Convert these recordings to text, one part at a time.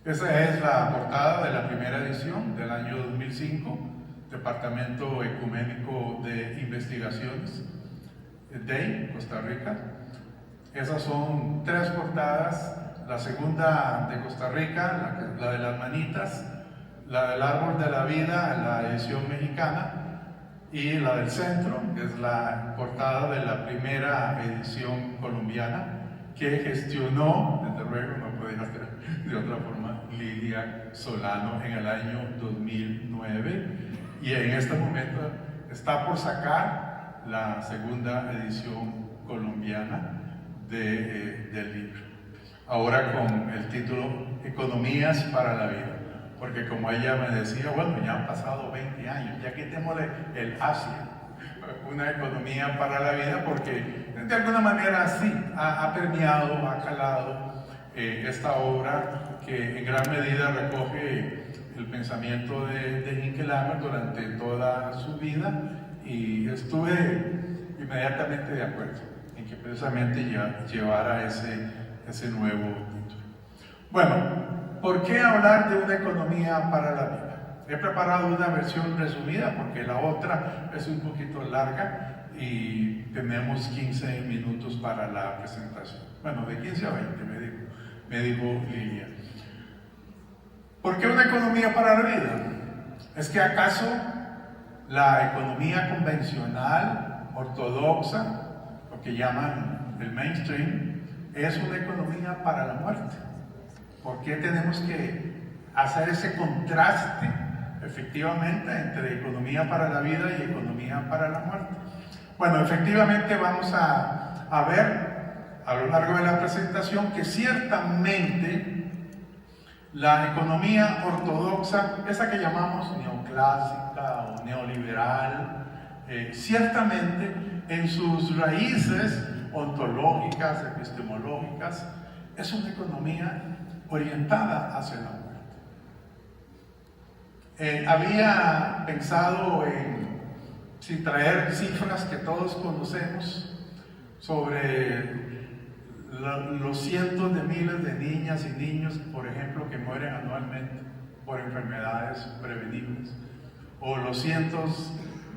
Esa es la portada de la primera edición del año 2005, Departamento Ecuménico de Investigaciones, DEI, Costa Rica. Esas son tres portadas: la segunda de Costa Rica, la de las manitas, la del árbol de la vida, la edición mexicana, y la del centro, que es la portada de la primera edición colombiana, que gestionó, desde luego no podía ser de otra forma, Lidia Solano en el año 2009, y en este momento está por sacar la segunda edición colombiana del libro, ahora con el título Economías para la Vida, porque como ella me decía, bueno, ya han pasado 20 años, ya quitémosle el Asia, una economía para la vida, porque de alguna manera sí ha permeado, ha calado esta obra que en gran medida recoge el pensamiento de Hinkelhammer durante toda su vida, y estuve inmediatamente de acuerdo en que precisamente llevara ese nuevo título. Bueno, ¿por qué hablar de una economía para la vida? He preparado una versión resumida porque la otra es un poquito larga y tenemos 15 minutos para la presentación. Bueno, de 15 a 20 me dijo Lilia. ¿Por qué una economía para la vida? ¿Es que acaso la economía convencional, ortodoxa, lo que llaman el mainstream, es una economía para la muerte? ¿Por qué tenemos que hacer ese contraste, efectivamente, entre economía para la vida y economía para la muerte? Bueno, efectivamente vamos a ver a lo largo de la presentación que ciertamente la economía ortodoxa, esa que llamamos neoclásica o neoliberal, ciertamente en sus raíces ontológicas, epistemológicas, es una economía orientada hacia la muerte. Había pensado en traer cifras que todos conocemos sobre los cientos de miles de niñas y niños, por ejemplo, que mueren anualmente por enfermedades prevenibles, o los cientos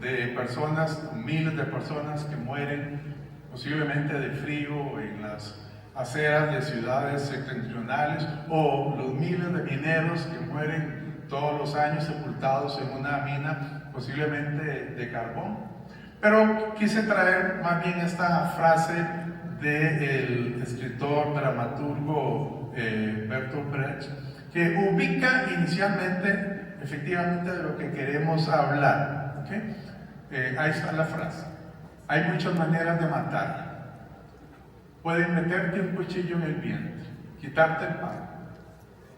de personas, miles de personas que mueren posiblemente de frío en las aceras de ciudades septentrionales, o los miles de mineros que mueren todos los años sepultados en una mina, posiblemente de carbón. Pero quise traer más bien esta frase del escritor, dramaturgo Bertolt Brecht, que ubica inicialmente, efectivamente, de lo que queremos hablar. ¿Okay? Ahí está la frase. Hay muchas maneras de matar. Pueden meterte un cuchillo en el vientre, quitarte el pan,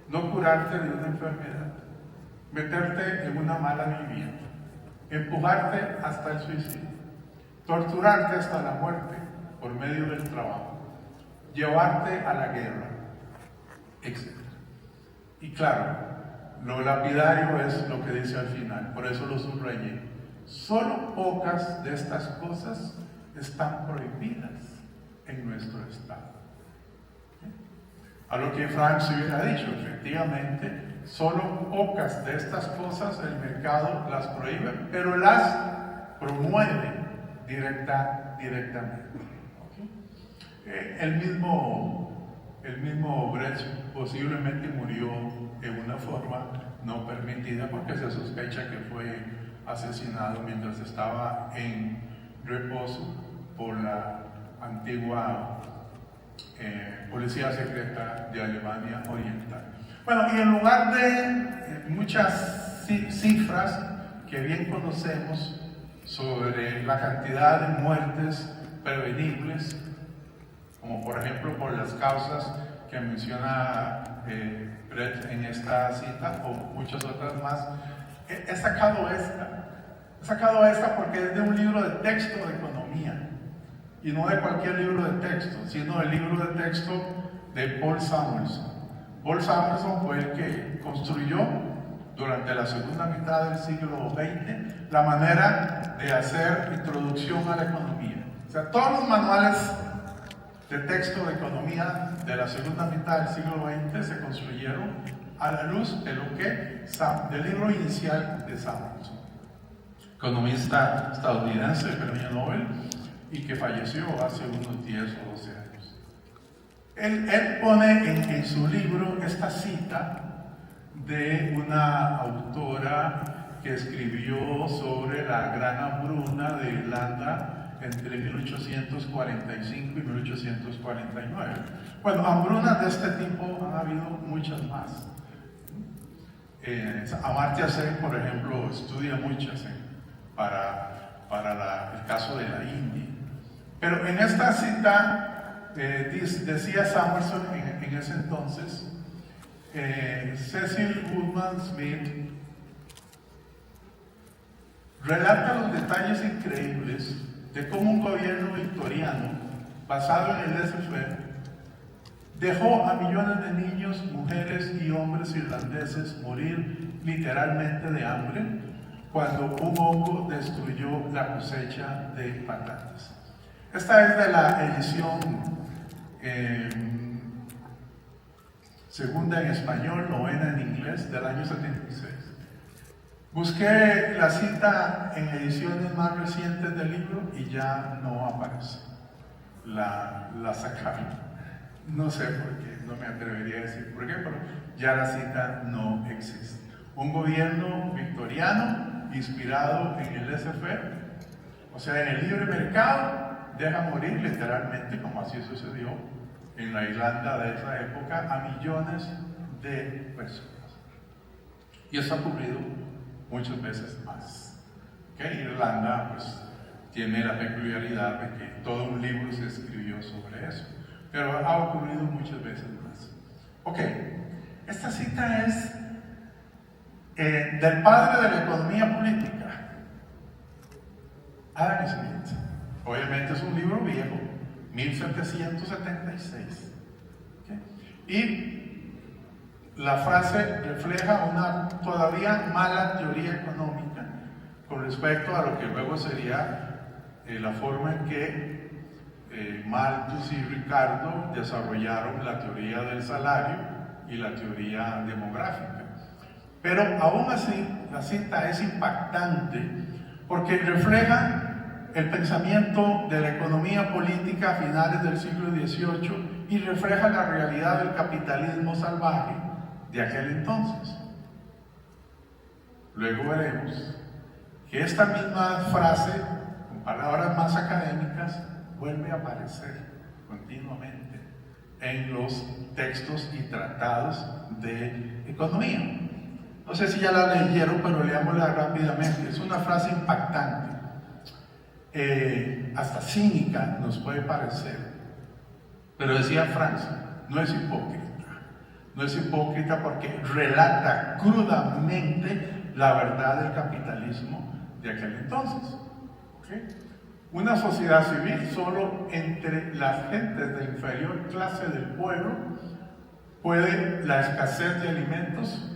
no curarte de una enfermedad, meterte en una mala vivienda, empujarte hasta el suicidio, torturarte hasta la muerte por medio del trabajo, llevarte a la guerra, etc. Y claro, lo lapidario es lo que dice al final, por eso lo subrayé. Solo pocas de estas cosas están prohibidas en nuestro Estado. A lo que Frank se hubiera dicho, efectivamente, solo pocas de estas cosas el mercado las prohíbe, pero las promueve directamente. El mismo Brecht posiblemente murió en una forma no permitida, porque se sospecha que fue asesinado mientras estaba en reposo por la antigua policía secreta de Alemania Oriental. Bueno, y en lugar de muchas cifras que bien conocemos sobre la cantidad de muertes prevenibles, como por ejemplo por las causas que menciona Brecht en esta cita, o muchas otras más, he sacado esta porque es de un libro de texto de economía, y no de cualquier libro de texto, sino del libro de texto de Paul Samuelson. Paul Samuelson fue el que construyó durante la segunda mitad del siglo XX la manera de hacer introducción a la economía. O sea, todos los manuales de texto de economía de la segunda mitad del siglo XX se construyeron a la luz de lo que del libro inicial de Samuelson, economista estadounidense, premio Nobel, y que falleció hace unos 10 o 12 años. Él pone en su libro esta cita de una autora que escribió sobre la gran hambruna de Irlanda entre 1845 y 1849. Bueno, hambrunas de este tipo han habido muchas más. Amartya Sen, por ejemplo, estudia muchas para el caso de la India. Pero en esta cita decía Samuelson en ese entonces, Cecil Woodman Smith relata los detalles increíbles de cómo un gobierno victoriano basado en el laissez-faire dejó a millones de niños, mujeres y hombres irlandeses morir literalmente de hambre cuando un hongo destruyó la cosecha de patatas. Esta es de la edición segunda en español, novena en inglés, del año 76. Busqué la cita en ediciones más recientes del libro y ya no aparece. La sacaron. No sé por qué, no me atrevería a decir por qué, pero ya la cita no existe. Un gobierno victoriano inspirado en el laissez-faire, o sea, en el libre mercado, deja morir literalmente, como así sucedió en la Irlanda de esa época, a millones de personas. Y eso ha ocurrido muchas veces más. Irlanda pues tiene la peculiaridad de que todo un libro se escribió sobre eso, pero ha ocurrido muchas veces más. Ok, esta cita es del padre de la economía política, Adam Smith. Obviamente es un libro viejo, 1776. Y la frase refleja una todavía mala teoría económica con respecto a lo que luego sería la forma en que Malthus y Ricardo desarrollaron la teoría del salario y la teoría demográfica. Pero aún así, la cita es impactante porque refleja el pensamiento de la economía política a finales del siglo XVIII y refleja la realidad del capitalismo salvaje de aquel entonces. Luego veremos que esta misma frase, con palabras más académicas, vuelve a aparecer continuamente en los textos y tratados de economía. No sé si ya la leyeron, pero leámosla rápidamente. Es una frase impactante. Hasta cínica nos puede parecer, pero decía Francia, no es hipócrita porque relata crudamente la verdad del capitalismo de aquel entonces. Una sociedad civil solo entre las gentes de inferior clase del pueblo puede la escasez de alimentos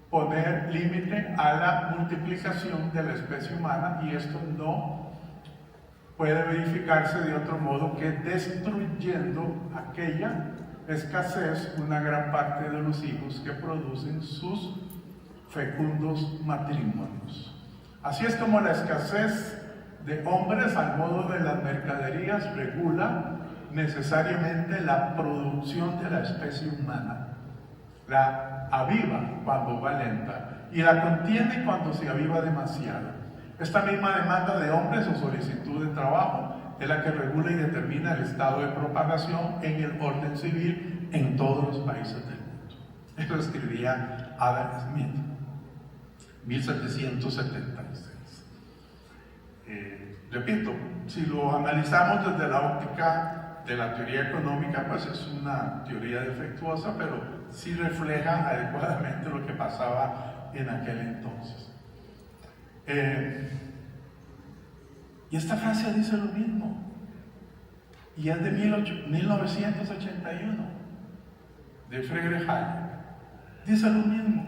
poner límite a la multiplicación de la especie humana, y esto no puede verificarse de otro modo que destruyendo aquella escasez una gran parte de los hijos que producen sus fecundos matrimonios. Así es como la escasez de hombres al modo de las mercaderías regula necesariamente la producción de la especie humana. La aviva cuando va lenta y la contiene cuando se aviva demasiado. Esta misma demanda de hombres o solicitud de trabajo es la que regula y determina el estado de propagación en el orden civil en todos los países del mundo. Eso escribía Adam Smith, 1776. Repito, si lo analizamos desde la óptica de la teoría económica, pues es una teoría defectuosa, pero sí refleja adecuadamente lo que pasaba en aquel entonces. Y esta frase dice lo mismo, y es de 1981, de Friedrich Hayek. Dice lo mismo: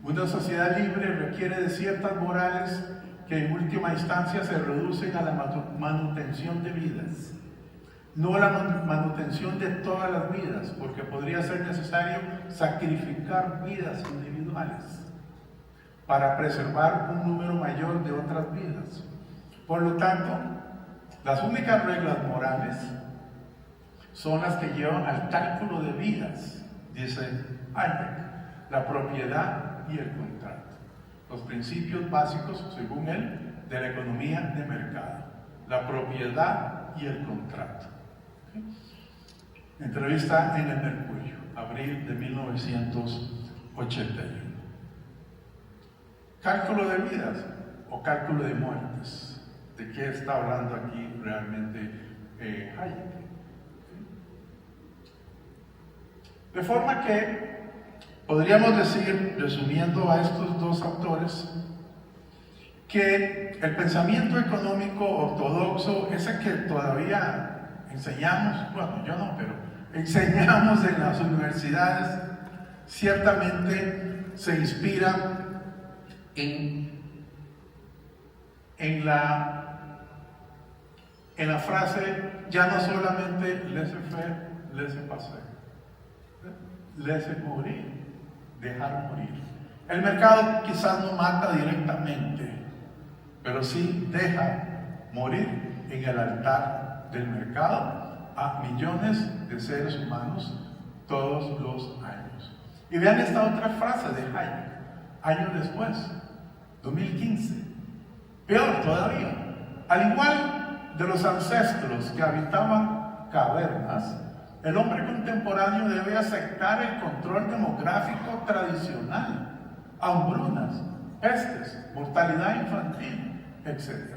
una sociedad libre requiere de ciertas morales que en última instancia se reducen a la manutención de vidas. no la manutención de todas las vidas, porque podría ser necesario sacrificar vidas individuales para preservar un número mayor de otras vidas. Por lo tanto, las únicas reglas morales son las que llevan al cálculo de vidas, dice Hayek, la propiedad y el contrato. Los principios básicos, según él, de la economía de mercado, la propiedad y el contrato. Entrevista en el Mercurio, abril de 1981. Cálculo de vidas o cálculo de muertes. ¿De qué está hablando aquí realmente Hayek? De forma que podríamos decir, resumiendo a estos dos autores, que el pensamiento económico ortodoxo, ese que todavía enseñamos, bueno, yo no, pero enseñamos en las universidades, ciertamente se inspira en la frase, ya no solamente laissez-faire, laissez-passer, laissez mourir, dejar morir. El mercado quizás no mata directamente, pero sí deja morir en el altar del mercado a millones de seres humanos todos los años. Y vean esta otra frase de Hayek, años después, 2015. Peor todavía, al igual de los ancestros que habitaban cavernas, el hombre contemporáneo debe aceptar el control demográfico tradicional, hambrunas, pestes, mortalidad infantil, etc.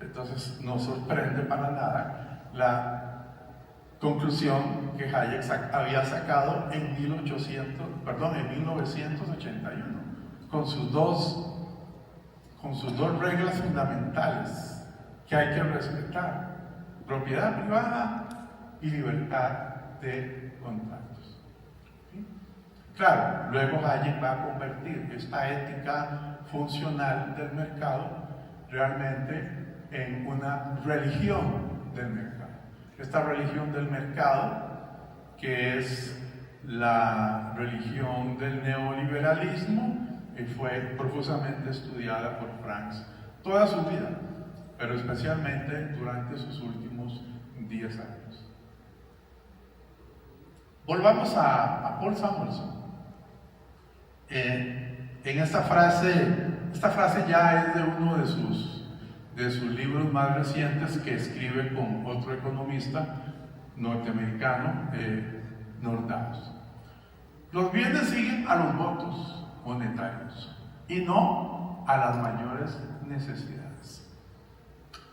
Entonces no sorprende para nada la conclusión que Hayek había sacado en 1981, con sus dos reglas fundamentales que hay que respetar: propiedad privada y libertad de contratos. ¿Sí? Claro, luego Hayek va a convertir esta ética funcional del mercado realmente en una religión del mercado. Esta religión del mercado, que es la religión del neoliberalismo, y fue profusamente estudiada por Franks toda su vida, pero especialmente durante sus últimos 10 años. Volvamos a Paul Samuelson. En esta frase ya es de uno de sus libros más recientes, que escribe con otro economista norteamericano, Nordaus. Los bienes siguen a los votos monetarios y no a las mayores necesidades.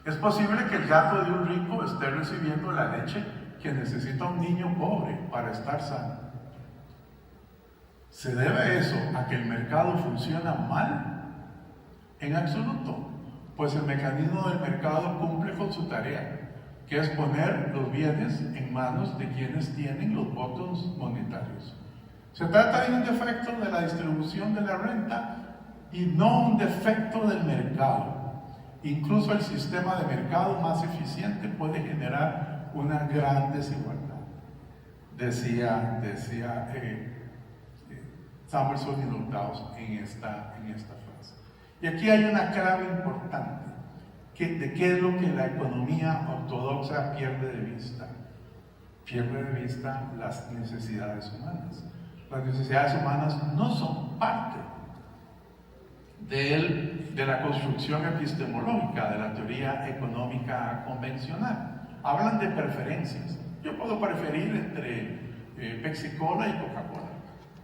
Es posible que el gato de un rico esté recibiendo la leche que necesita un niño pobre para estar sano. ¿Se debe eso a que el mercado funciona mal? En absoluto, pues el mecanismo del mercado cumple con su tarea, que es poner los bienes en manos de quienes tienen los votos monetarios. Se trata de un defecto de la distribución de la renta y no un defecto del mercado. Incluso el sistema de mercado más eficiente puede generar una gran desigualdad, decía Samuelson y Nordaus en esta frase. Y aquí hay una clave importante de qué es lo que la economía ortodoxa pierde de vista. Pierde de vista las necesidades humanas. Las necesidades humanas no son parte de la construcción epistemológica de la teoría económica convencional. Hablan de preferencias. Yo puedo preferir entre Pepsi Cola y Coca-Cola,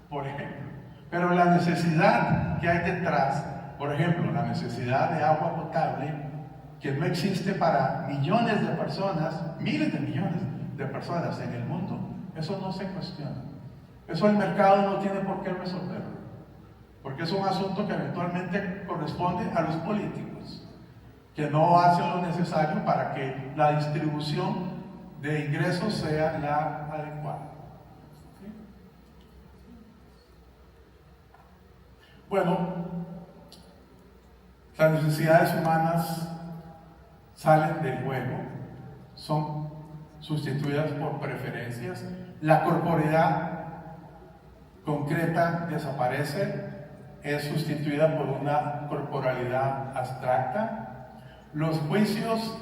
por ejemplo. Pero la necesidad que hay detrás, por ejemplo, la necesidad de agua potable, que no existe para millones de personas, miles de millones de personas en el mundo, eso no se cuestiona. Eso el mercado no tiene por qué resolverlo, porque es un asunto que eventualmente corresponde a los políticos, que no hacen lo necesario para que la distribución de ingresos sea la adecuada. ¿Sí? Bueno, las necesidades humanas salen del juego, son sustituidas por preferencias. La corporeidad concreta desaparece, es sustituida por una corporalidad abstracta. Los juicios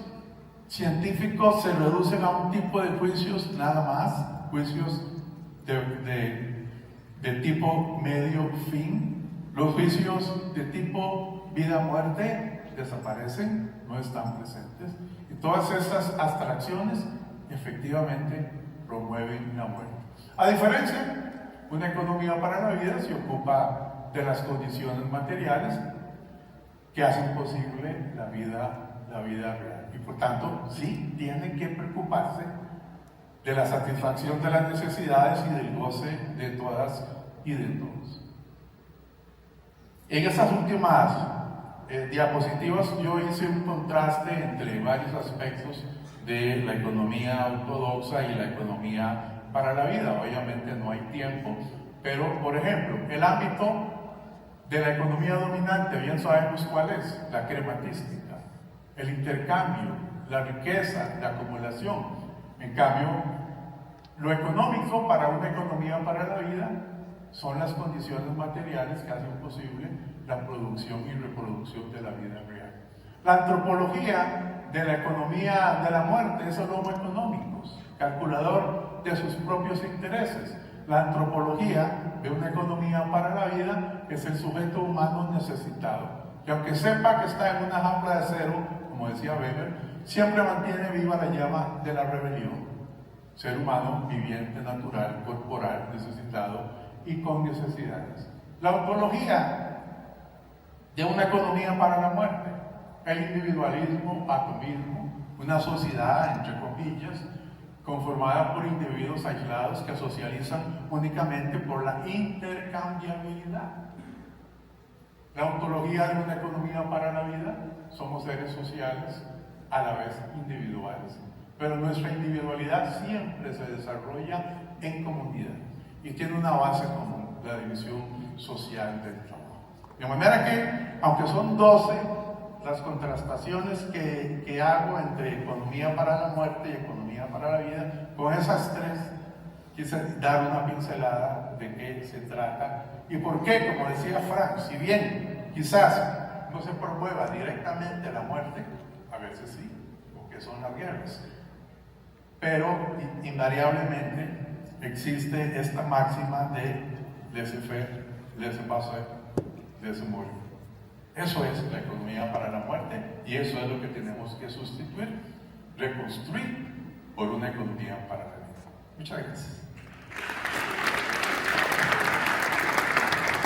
científicos se reducen a un tipo de juicios nada más, juicios de tipo medio-fin. Los juicios de tipo vida-muerte desaparecen, no están presentes. Y todas estas abstracciones efectivamente promueven la muerte. A diferencia, una economía para la vida se ocupa de las condiciones materiales que hacen posible la vida real. Y por tanto, sí tiene que preocuparse de la satisfacción de las necesidades y del goce de todas y de todos. En estas últimas diapositivas yo hice un contraste entre varios aspectos de la economía ortodoxa y la economía para la vida. Obviamente no hay tiempo, pero por ejemplo, el ámbito de la economía dominante, bien sabemos cuál es: la crematística, el intercambio, la riqueza, la acumulación. En cambio, lo económico para una economía para la vida son las condiciones materiales que hacen posible la producción y reproducción de la vida real. La antropología de la economía de la muerte es el homo económicos, calculador de sus propios intereses. La antropología de una economía para la vida es el sujeto humano necesitado, que aunque sepa que está en una jaula de acero, como decía Weber, siempre mantiene viva la llama de la rebelión. Ser humano viviente, natural, corporal, necesitado y con necesidades. La ontología de una economía para la muerte, el individualismo, atomismo, una sociedad, entre comillas, conformada por individuos aislados que socializan únicamente por la intercambiabilidad. La ontología de una economía para la vida: somos seres sociales, a la vez individuales, pero nuestra individualidad siempre se desarrolla en comunidad y tiene una base común, la división social del trabajo. De manera que, aunque son 12 las contrastaciones que hago entre economía para la muerte y economía para la vida, con esas tres quise dar una pincelada de qué se trata y por qué, como decía Frank, si bien quizás no se promueva directamente la muerte, a veces sí, porque son las guerras, pero invariablemente existe esta máxima de laissez-faire, laissez-passer, laissez-mourir. Eso es la economía para la muerte y eso es lo que tenemos que sustituir, reconstruir por una economía para la vida. Muchas gracias.